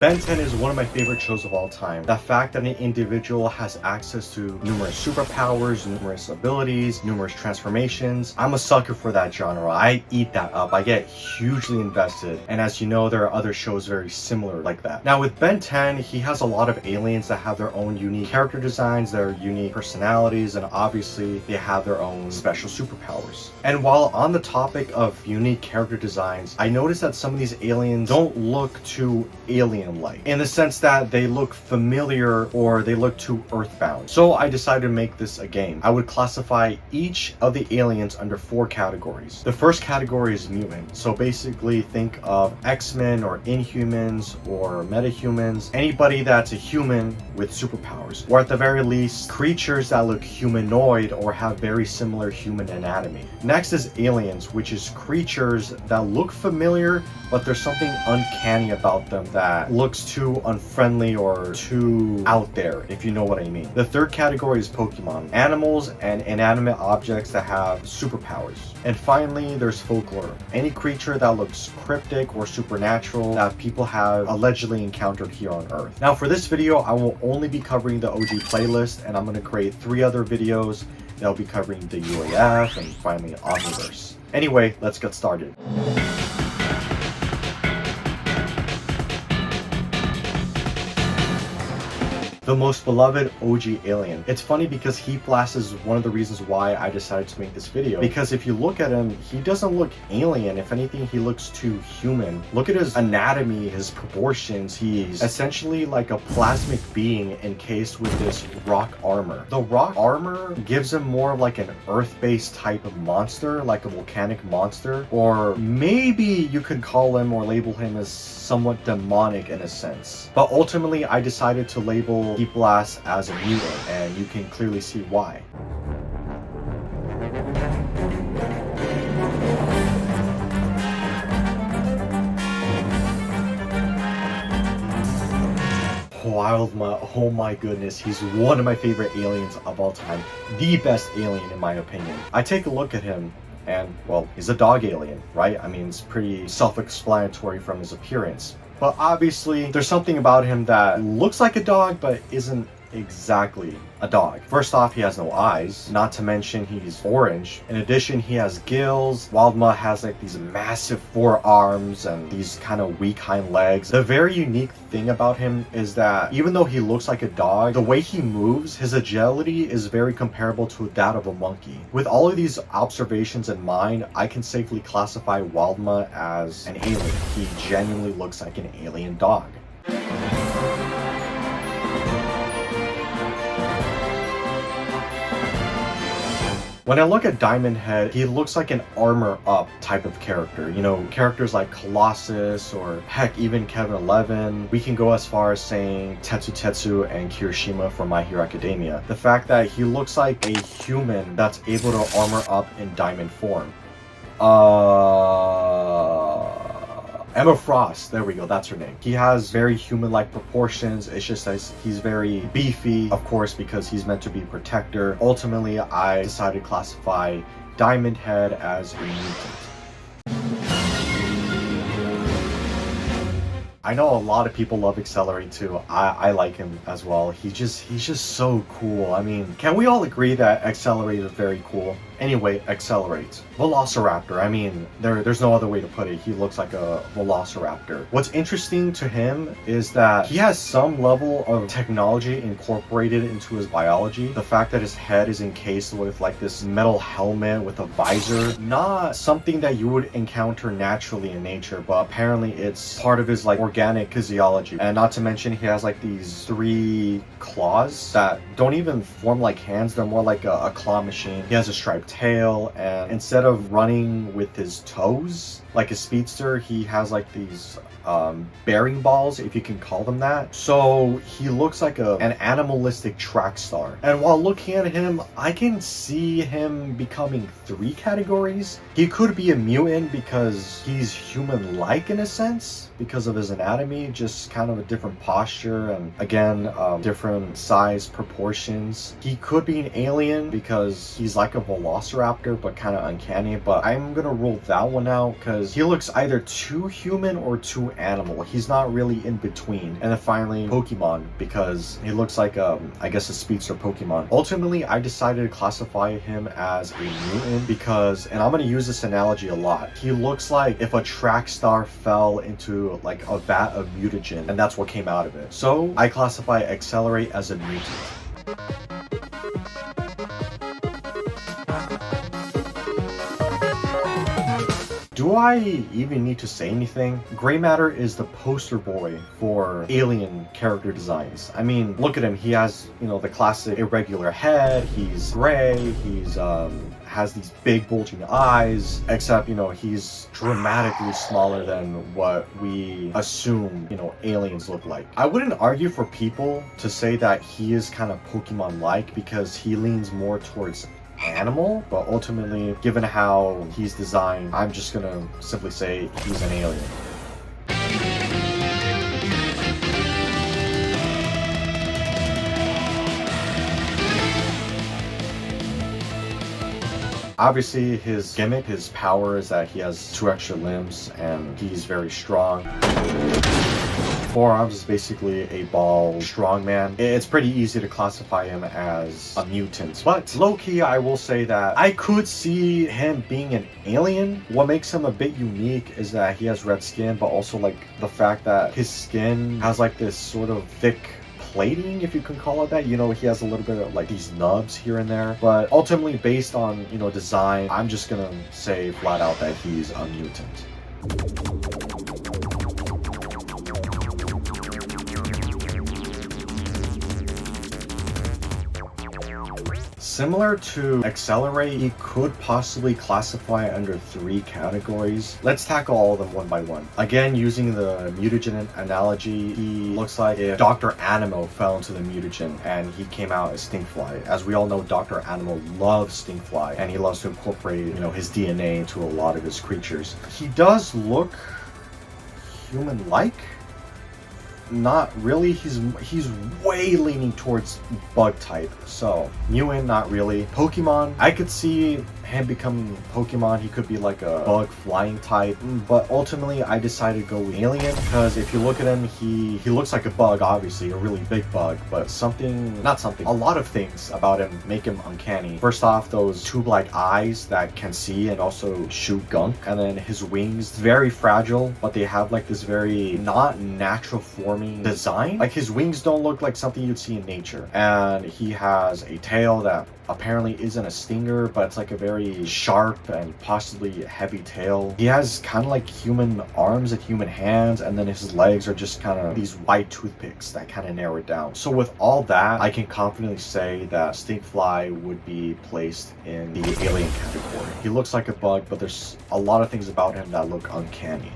Ben 10 is one of my favorite shows of all time. The fact that an individual has access to numerous superpowers, numerous abilities, numerous transformations. I'm a sucker for that genre. I eat that up. I get hugely invested. And as you know, there are other shows very similar like that. Now with Ben 10, he has a lot of aliens that have their own unique character designs, their unique personalities, and obviously they have their own special superpowers. And while on the topic of unique character designs, I noticed that some of these aliens don't look too alien like, in the sense that they look familiar or they look too earthbound. So I decided to make this a game. I would classify each of the aliens under 4 categories. The first category is mutant. So basically think of X-Men or Inhumans or metahumans, anybody that's a human with superpowers, or at the very least creatures that look humanoid or have very similar human anatomy. Next is aliens, which is creatures that look familiar, but there's something uncanny about them that looks too unfriendly or too out there, if you know what I mean. The third category is Pokemon, animals and inanimate objects that have superpowers. And finally, there's folklore, any creature that looks cryptic or supernatural that people have allegedly encountered here on Earth. Now for this video, I will only be covering the OG playlist, and I'm going to create 3 other videos that'll be covering the UAF and finally Omniverse. Anyway, let's get started. The most beloved OG alien. It's funny because Heat Blast is one of the reasons why I decided to make this video, because if you look at him, he doesn't look alien. If anything, he looks too human. Look at his anatomy, his proportions. He's essentially like a plasmic being encased with this rock armor. The rock armor gives him more of like an earth-based type of monster, like a volcanic monster, or maybe you could call him or label him as somewhat demonic in a sense. But ultimately, I decided to label Heat Blast as a mutant, and you can clearly see why. Oh my goodness, he's one of my favorite aliens of all time. The best alien in my opinion. I take a look at him and, well, he's a dog alien, right? I mean, it's pretty self-explanatory from his appearance. But obviously, there's something about him that looks like a dog, but isn't exactly a dog. First off, he has no eyes, not to mention he's orange. In addition, he has gills. Wildma has like these massive forearms and these kind of weak hind legs. The very unique thing about him is that even though he looks like a dog, the way he moves, his agility is very comparable to that of a monkey. With all of these observations in mind, I can safely classify Wildma as an alien. He genuinely looks like an alien dog. When I look at Diamond Head, he looks like an armor up type of character. You know, characters like Colossus or heck, even Kevin 11. We can go as far as saying Tetsu and Kirishima from My Hero Academia. The fact that he looks like a human that's able to armor up in diamond form. Emma Frost, there we go, that's her name. He has very human-like proportions. It's just that he's very beefy, of course, because he's meant to be protector. Ultimately, I decided to classify Diamond Head as a mutant. I know a lot of people love Accelerate too. I like him as well. He's just so cool. I mean, can we all agree that Accelerate is very cool? Anyway, Accelerate. Velociraptor. I mean, there's no other way to put it. He looks like a Velociraptor. What's interesting to him is that he has some level of technology incorporated into his biology. The fact that his head is encased with like this metal helmet with a visor. Not something that you would encounter naturally in nature, but apparently it's part of his like organic physiology. And not to mention he has like these 3 claws that don't even form like hands. They're more like a claw machine. He has a striped tail, and instead of running with his toes like a speedster, he has like these bearing balls, if you can call them that. So he looks like an animalistic track star. And while looking at him, I can see him becoming 3 categories. He could be a mutant because he's human-like in a sense, because of his anatomy, just kind of a different posture and again, different size proportions. He could be an alien because he's like a velociraptor but kind of uncanny, but I'm gonna rule that one out because because he looks either too human or too animal. He's not really in between. And then finally, Pokemon, because he looks like, I guess a speedster Pokemon. Ultimately, I decided to classify him as a mutant because, and I'm going to use this analogy a lot, he looks like if a track star fell into like a vat of mutagen, and that's what came out of it. So I classify Accelerate as a mutant. Do I even need to say anything? Gray Matter is the poster boy for alien character designs. I mean, look at him. He has, you know, the classic irregular head. He's gray. He's has these big bulging eyes, except, you know, he's dramatically smaller than what we assume, you know, aliens look like. I wouldn't argue for people to say that he is kind of Pokemon-like because he leans more towards animal, but ultimately, given how he's designed, I'm just gonna simply say he's an alien. Obviously, his gimmick, his power is that he has 2 extra limbs and he's very strong. 4 arms is basically a bald strongman. It's pretty easy to classify him as a mutant. But low-key, I will say that I could see him being an alien. What makes him a bit unique is that he has red skin, but also like the fact that his skin has like this sort of thick plating, if you can call it that. You know, he has a little bit of like these nubs here and there, but ultimately based on, you know, design, I'm just gonna say flat out that he's a mutant. Similar to Accelerate, he could possibly classify under 3 categories. Let's tackle all of them one by one. Again, using the mutagen analogy, he looks like if Dr. Animo fell into the mutagen and he came out as Stinkfly. As we all know, Dr. Animo loves Stinkfly and he loves to incorporate, you know, his DNA into a lot of his creatures. He does look human-like. Not really. He's way leaning towards bug type. So mutant, not really. Pokemon, I could see him becoming Pokemon. He could be like a bug flying type, but ultimately I decided to go with alien because if you look at him, he looks like a bug, obviously a really big bug, but a lot of things about him make him uncanny. First off, those tube-like eyes that can see and also shoot gunk, and then his wings, very fragile, but they have like this very not natural forming design. Like his wings don't look like something you'd see in nature, and he has a tail that apparently isn't a stinger, but it's like a very sharp and possibly heavy tail. He has kind of like human arms and human hands, and then his legs are just kind of these white toothpicks that kind of narrow it down. So with all that, I can confidently say that Stinkfly would be placed in the alien category. He looks like a bug, but there's a lot of things about him that look uncanny.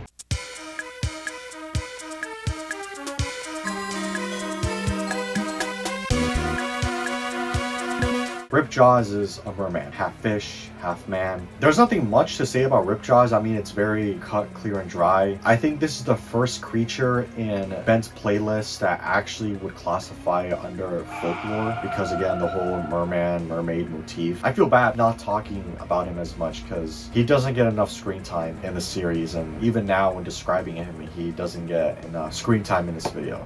Ripjaws is a merman, half fish, half man. There's nothing much to say about Ripjaws. I mean, it's very cut, clear, and dry. I think this is the first creature in Ben's playlist that actually would classify under folklore because, again, the whole merman, mermaid motif. I feel bad not talking about him as much because he doesn't get enough screen time in the series, and even now when describing him, he doesn't get enough screen time in this video.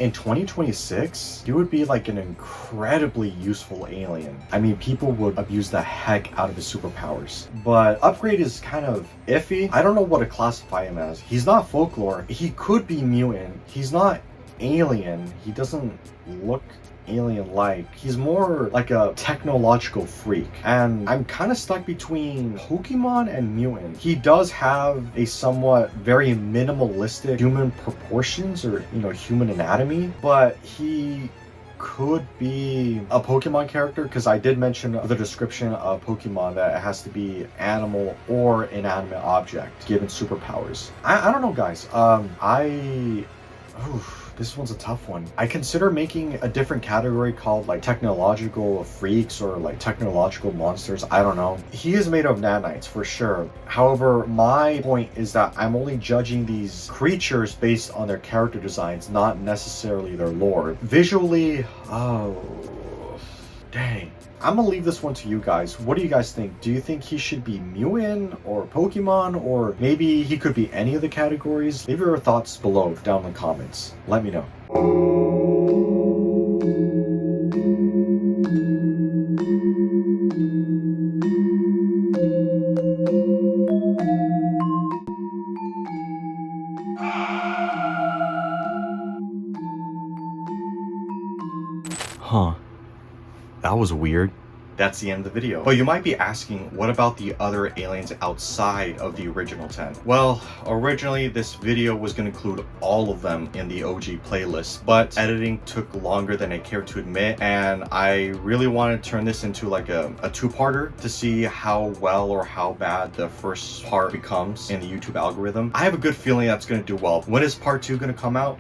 In 2026, he would be like an incredibly useful alien. I mean, people would abuse the heck out of his superpowers. But Upgrade is kind of iffy. I don't know what to classify him as. He's not folklore. He could be mutant. He's not alien. He doesn't look alien-like. He's more like a technological freak, and I'm kind of stuck between Pokemon and mutant. He does have a somewhat very minimalistic human proportions, or, you know, human anatomy, but he could be a Pokemon character because I did mention the description of Pokemon that it has to be animal or inanimate object given superpowers. I don't know, guys. This one's a tough one. I consider making a different category called like technological freaks or like technological monsters. I don't know. He is made of nanites for sure. However, my point is that I'm only judging these creatures based on their character designs, not necessarily their lore. Visually, Dang. I'm gonna leave this one to you guys. What do you guys think? Do you think he should be mutant or Pokemon, or maybe he could be any of the categories? Leave your thoughts below down in the comments. Let me know. Huh. That was weird. That's the end of the video. But you might be asking, what about the other aliens outside of the original 10? Well, originally this video was going to include all of them in the OG playlist, but editing took longer than I care to admit, and I really wanted to turn this into like a two-parter to see how well or how bad the first part becomes in the YouTube algorithm. I have a good feeling that's going to do well. When is part 2 going to come out?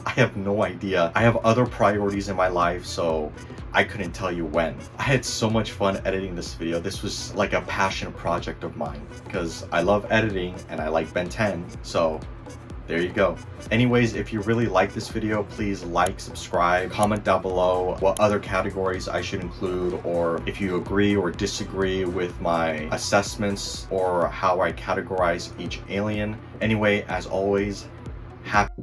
I have no idea. I have other priorities in my life, so I couldn't tell you when. I had so much fun editing this video. This was like a passion project of mine because I love editing and I like Ben 10, so there you go. Anyways, if you really like this video, please like, subscribe, comment down below what other categories I should include, or if you agree or disagree with my assessments or how I categorize each alien. Anyway, as always, happy